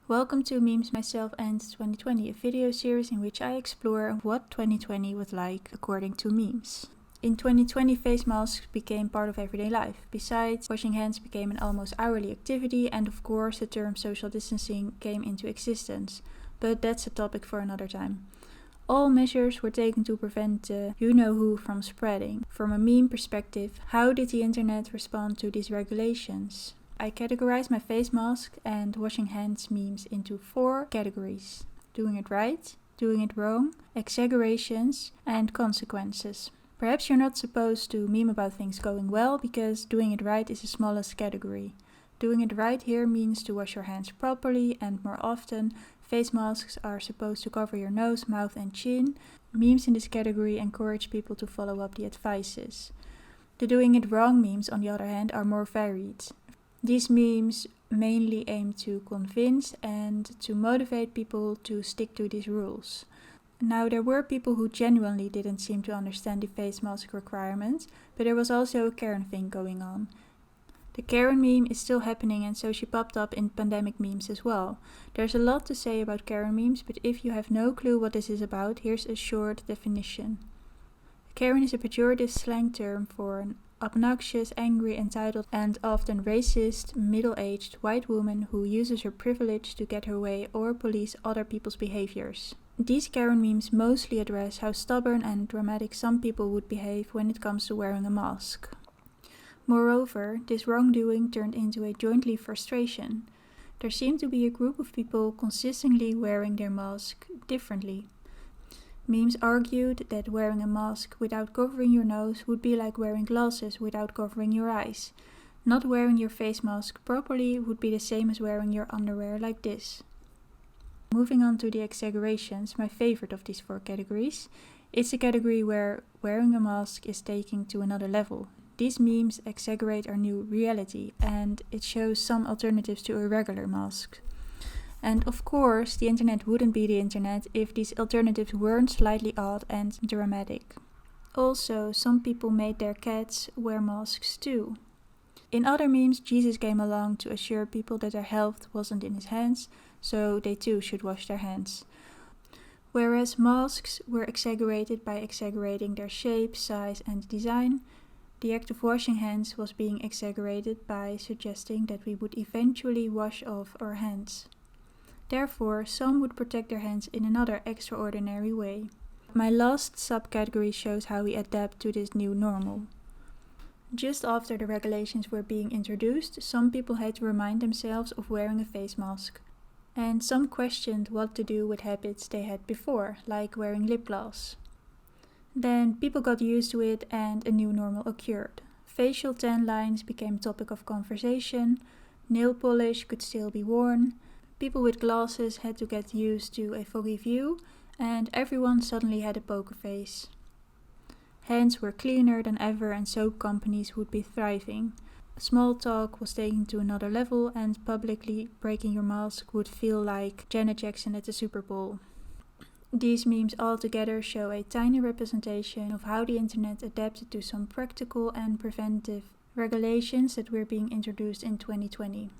Welcome to Memes Myself and 2020, a video series in which I explore what 2020 was like according to memes. In 2020, face masks became part of everyday life. Besides, washing hands became an almost hourly activity, and of course the term social distancing came into existence. But that's a topic for another time. All measures were taken to prevent the you-know-who from spreading. From a meme perspective, how did the internet respond to these regulations? I categorize my face mask and washing hands memes into 4 categories: doing it right, doing it wrong, exaggerations, and consequences. Perhaps you're not supposed to meme about things going well because doing it right is the smallest category. Doing it right here means to wash your hands properly, and more often, face masks are supposed to cover your nose, mouth, and chin. Memes in this category encourage people to follow up the advices. The doing it wrong memes, on the other hand, are more varied. These memes mainly aim to convince and to motivate people to stick to these rules. Now, there were people who genuinely didn't seem to understand the face mask requirements, but there was also a Karen thing going on. The Karen meme is still happening, and so she popped up in pandemic memes as well. There's a lot to say about Karen memes, but if you have no clue what this is about, here's a short definition. Karen is a pejorative slang term for an obnoxious, angry, entitled, and often racist, middle-aged white woman who uses her privilege to get her way or police other people's behaviors. These Karen memes mostly address how stubborn and dramatic some people would behave when it comes to wearing a mask. Moreover, this wrongdoing turned into a jointly frustration. There seemed to be a group of people consistently wearing their mask differently. Memes argued that wearing a mask without covering your nose would be like wearing glasses without covering your eyes. Not wearing your face mask properly would be the same as wearing your underwear like this. Moving on to the exaggerations, my favorite of these 4 categories. It's a category where wearing a mask is taken to another level. These memes exaggerate our new reality, and it shows some alternatives to a regular mask. And of course, the internet wouldn't be the internet if these alternatives weren't slightly odd and dramatic. Also, some people made their cats wear masks too. In other memes, Jesus came along to assure people that their health wasn't in his hands, so they too should wash their hands. Whereas masks were exaggerated by exaggerating their shape, size, and design, the act of washing hands was being exaggerated by suggesting that we would eventually wash off our hands. Therefore, some would protect their hands in another extraordinary way. My last subcategory shows how we adapt to this new normal. Just after the regulations were being introduced, some people had to remind themselves of wearing a face mask. And some questioned what to do with habits they had before, like wearing lip gloss. Then people got used to it and a new normal occurred. Facial tan lines became topic of conversation, nail polish could still be worn, people with glasses had to get used to a foggy view, and everyone suddenly had a poker face. Hands were cleaner than ever and soap companies would be thriving. Small talk was taken to another level, and publicly breaking your mask would feel like Janet Jackson at the Super Bowl. These memes altogether show a tiny representation of how the internet adapted to some practical and preventive regulations that were being introduced in 2020.